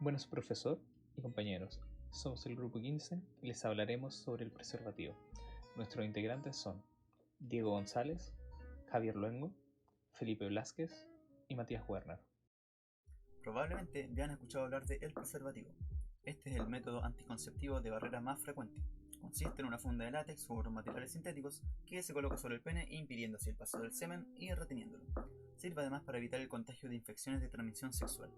Buenos profesor y compañeros, somos el grupo 15 y les hablaremos sobre el preservativo. Nuestros integrantes son Diego González, Javier Luengo, Felipe Blasquez y Matías Werner. Probablemente ya han escuchado hablar de el preservativo. Este es el método anticonceptivo de barrera más frecuente. Consiste en una funda de látex u otros materiales sintéticos que se coloca sobre el pene impidiendo así el paso del semen y reteniéndolo. Sirve además para evitar el contagio de infecciones de transmisión sexual.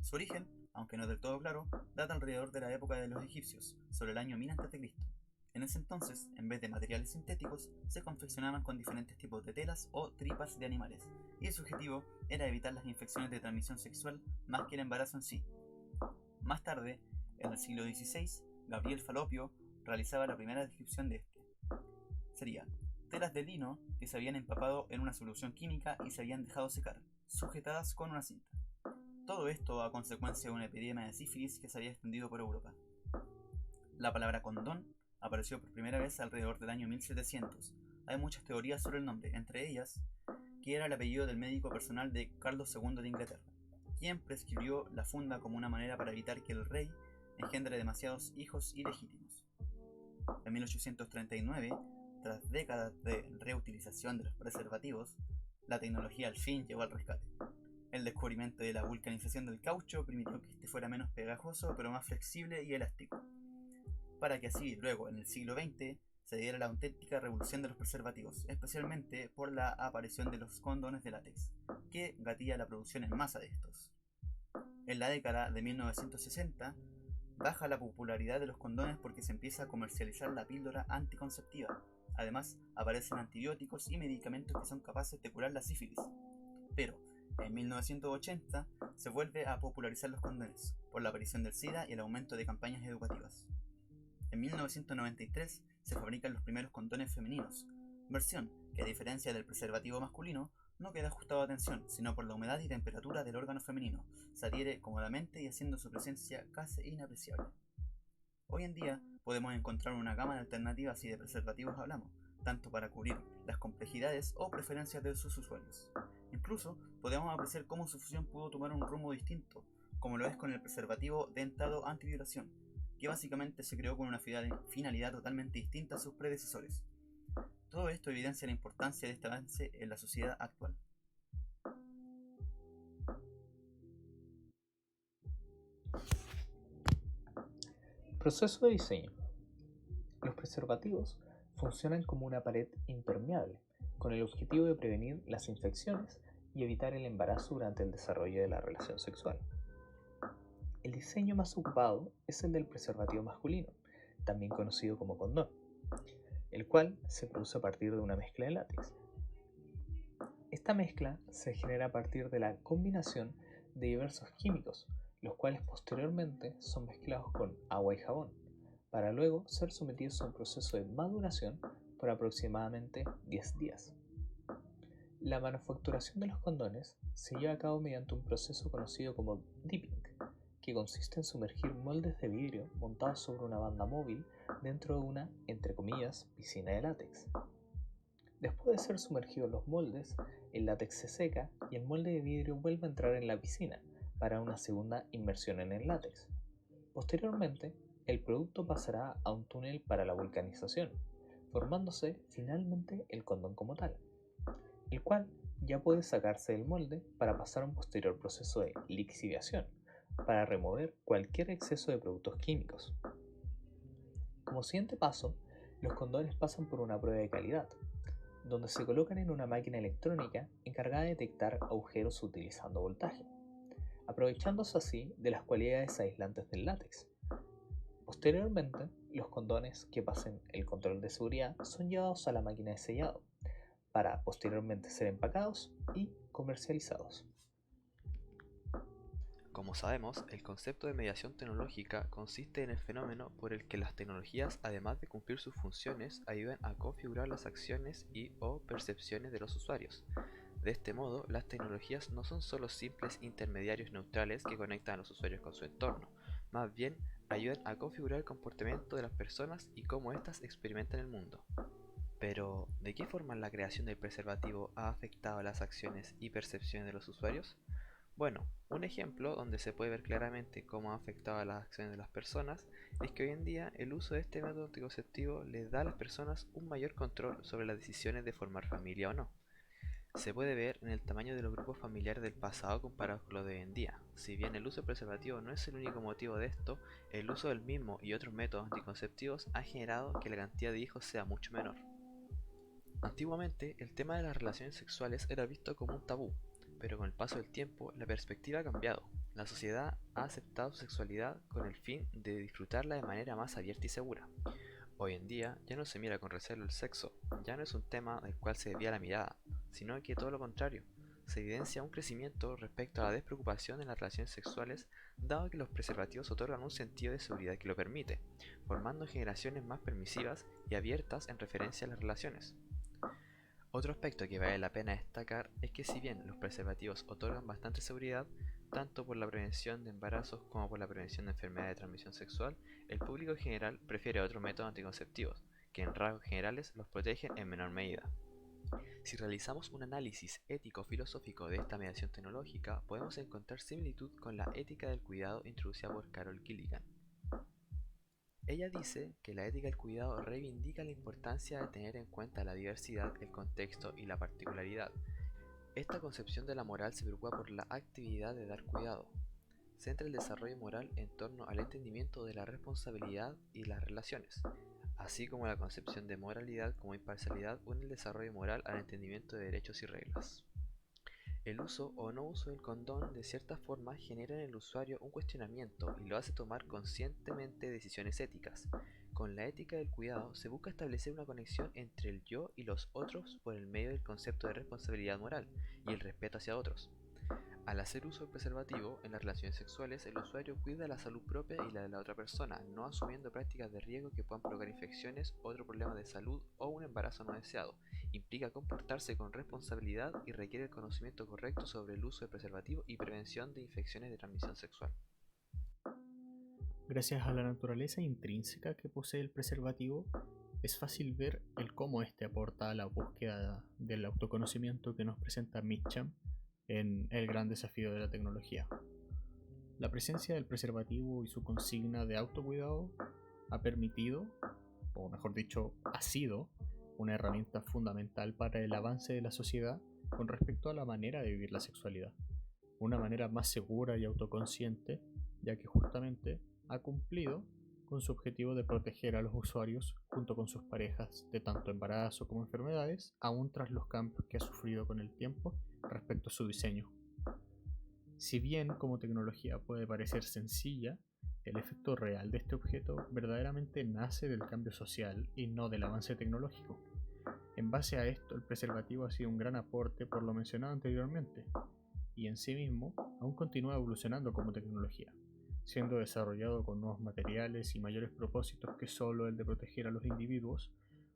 Su origen, aunque no del todo claro, data alrededor de la época de los egipcios, sobre el año 1000 a.C. En ese entonces, en vez de materiales sintéticos, se confeccionaban con diferentes tipos de telas o tripas de animales, y su objetivo era evitar las infecciones de transmisión sexual más que el embarazo en sí. Más tarde, en el siglo XVI, Gabriel Falopio realizaba la primera descripción de este. Sería telas de lino que se habían empapado en una solución química y se habían dejado secar, sujetadas con una cinta. Todo esto a consecuencia de una epidemia de sífilis que se había extendido por Europa. La palabra condón apareció por primera vez alrededor del año 1700. Hay muchas teorías sobre el nombre, entre ellas que era el apellido del médico personal de Carlos II de Inglaterra, quien prescribió la funda como una manera para evitar que el rey engendre demasiados hijos ilegítimos. En 1839, tras décadas de reutilización de los preservativos, la tecnología al fin llegó al rescate. El descubrimiento de la vulcanización del caucho permitió que este fuera menos pegajoso, pero más flexible y elástico, para que así luego, en el siglo XX, se diera la auténtica revolución de los preservativos, especialmente por la aparición de los condones de látex, que gatilla la producción en masa de estos. En la década de 1960, baja la popularidad de los condones porque se empieza a comercializar la píldora anticonceptiva. Además, aparecen antibióticos y medicamentos que son capaces de curar la sífilis. Pero, en 1980, se vuelve a popularizar los condones, por la aparición del SIDA y el aumento de campañas educativas. En 1993 se fabrican los primeros condones femeninos, versión que a diferencia del preservativo masculino, no queda ajustado a tensión, sino por la humedad y temperatura del órgano femenino, se adhiere cómodamente y haciendo su presencia casi inapreciable. Hoy en día podemos encontrar una gama de alternativas y de preservativos hablamos, tanto para cubrir las complejidades o preferencias de sus usuarios. Incluso podemos apreciar cómo su fusión pudo tomar un rumbo distinto, como lo es con el preservativo dentado antiviolación, que básicamente se creó con una finalidad totalmente distinta a sus predecesores. Todo esto evidencia la importancia de este avance en la sociedad actual. Proceso de diseño. Los preservativos funcionan como una pared impermeable, con el objetivo de prevenir las infecciones y evitar el embarazo durante el desarrollo de la relación sexual. El diseño más ocupado es el del preservativo masculino, también conocido como condón, el cual se produce a partir de una mezcla de látex. Esta mezcla se genera a partir de la combinación de diversos químicos, los cuales posteriormente son mezclados con agua y jabón, para luego ser sometidos a un proceso de maduración por aproximadamente 10 días. La manufacturación de los condones se lleva a cabo mediante un proceso conocido como dipping, que consiste en sumergir moldes de vidrio montados sobre una banda móvil dentro de una, entre comillas, piscina de látex. Después de ser sumergidos los moldes, el látex se seca y el molde de vidrio vuelve a entrar en la piscina para una segunda inmersión en el látex. Posteriormente, el producto pasará a un túnel para la vulcanización, formándose finalmente el condón como tal, el cual ya puede sacarse del molde para pasar a un posterior proceso de lixiviación, para remover cualquier exceso de productos químicos. Como siguiente paso, los condones pasan por una prueba de calidad, donde se colocan en una máquina electrónica encargada de detectar agujeros utilizando voltaje, aprovechándose así de las cualidades aislantes del látex. Posteriormente, los condones que pasen el control de seguridad son llevados a la máquina de sellado, para posteriormente ser empacados y comercializados. Como sabemos, el concepto de mediación tecnológica consiste en el fenómeno por el que las tecnologías, además de cumplir sus funciones, ayudan a configurar las acciones y/o percepciones de los usuarios. De este modo, las tecnologías no son solo simples intermediarios neutrales que conectan a los usuarios con su entorno, más bien ayudan a configurar el comportamiento de las personas y cómo éstas experimentan el mundo. Pero, ¿de qué forma la creación del preservativo ha afectado las acciones y percepciones de los usuarios? Bueno, un ejemplo donde se puede ver claramente cómo ha afectado a las acciones de las personas es que hoy en día el uso de este método anticonceptivo les da a las personas un mayor control sobre las decisiones de formar familia o no. Se puede ver en el tamaño de los grupos familiares del pasado comparados con los de hoy en día. Si bien el uso del preservativo no es el único motivo de esto, el uso del mismo y otros métodos anticonceptivos ha generado que la cantidad de hijos sea mucho menor. Antiguamente, el tema de las relaciones sexuales era visto como un tabú, pero con el paso del tiempo la perspectiva ha cambiado. La sociedad ha aceptado su sexualidad con el fin de disfrutarla de manera más abierta y segura. Hoy en día ya no se mira con recelo el sexo, ya no es un tema del cual se desvía la mirada, sino que todo lo contrario, se evidencia un crecimiento respecto a la despreocupación en las relaciones sexuales, dado que los preservativos otorgan un sentido de seguridad que lo permite, formando generaciones más permisivas y abiertas en referencia a las relaciones. Otro aspecto que vale la pena destacar es que si bien los preservativos otorgan bastante seguridad, tanto por la prevención de embarazos como por la prevención de enfermedades de transmisión sexual, el público en general prefiere otros métodos anticonceptivos, que en rasgos generales los protegen en menor medida. Si realizamos un análisis ético-filosófico de esta mediación tecnológica, podemos encontrar similitud con la ética del cuidado introducida por Carol Gilligan. Ella dice que la ética del cuidado reivindica la importancia de tener en cuenta la diversidad, el contexto y la particularidad. Esta concepción de la moral se preocupa por la actividad de dar cuidado. Centra el desarrollo moral en torno al entendimiento de la responsabilidad y las relaciones, así como la concepción de moralidad como imparcialidad une el desarrollo moral al entendimiento de derechos y reglas. El uso o no uso del condón de cierta forma genera en el usuario un cuestionamiento y lo hace tomar conscientemente decisiones éticas. Con la ética del cuidado se busca establecer una conexión entre el yo y los otros por el medio del concepto de responsabilidad moral y el respeto hacia otros. Al hacer uso del preservativo en las relaciones sexuales, el usuario cuida la salud propia y la de la otra persona, no asumiendo prácticas de riesgo que puedan provocar infecciones, otro problema de salud o un embarazo no deseado. Implica comportarse con responsabilidad y requiere el conocimiento correcto sobre el uso del preservativo y prevención de infecciones de transmisión sexual. Gracias a la naturaleza intrínseca que posee el preservativo, es fácil ver el cómo este aporta a la búsqueda del autoconocimiento que nos presenta Mitcham en El gran desafío de la tecnología. La presencia del preservativo y su consigna de autocuidado ha permitido, o mejor dicho, ha sido una herramienta fundamental para el avance de la sociedad con respecto a la manera de vivir la sexualidad. Una manera más segura y autoconsciente, ya que justamente ha cumplido con su objetivo de proteger a los usuarios junto con sus parejas de tanto embarazo como enfermedades, aún tras los cambios que ha sufrido con el tiempo respecto a su diseño. Si bien como tecnología puede parecer sencilla, el efecto real de este objeto verdaderamente nace del cambio social y no del avance tecnológico. En base a esto, el preservativo ha sido un gran aporte por lo mencionado anteriormente, y en sí mismo aún continúa evolucionando como tecnología, siendo desarrollado con nuevos materiales y mayores propósitos que solo el de proteger a los individuos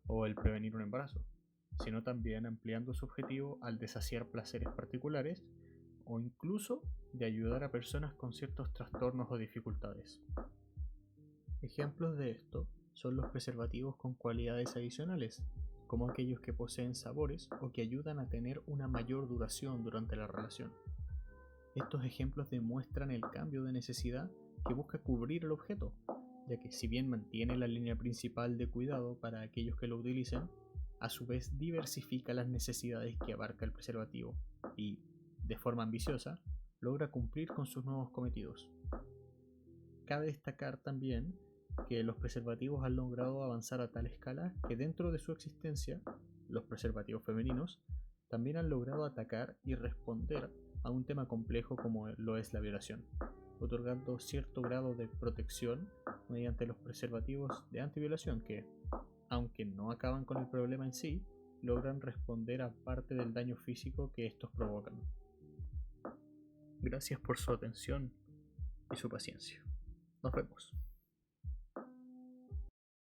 o el prevenir un embarazo, sino también ampliando su objetivo al de saciar placeres particulares o incluso de ayudar a personas con ciertos trastornos o dificultades. Ejemplos de esto son los preservativos con cualidades adicionales, como aquellos que poseen sabores o que ayudan a tener una mayor duración durante la relación. Estos ejemplos demuestran el cambio de necesidad que busca cubrir el objeto, ya que si bien mantiene la línea principal de cuidado para aquellos que lo utilicen, a su vez diversifica las necesidades que abarca el preservativo y, de forma ambiciosa, logra cumplir con sus nuevos cometidos. Cabe destacar también que los preservativos han logrado avanzar a tal escala que dentro de su existencia, los preservativos femeninos también han logrado atacar y responder a un tema complejo como lo es la violación, otorgando cierto grado de protección mediante los preservativos de antiviolación que, aunque no acaban con el problema en sí, logran responder a parte del daño físico que estos provocan. Gracias por su atención y su paciencia. Nos vemos.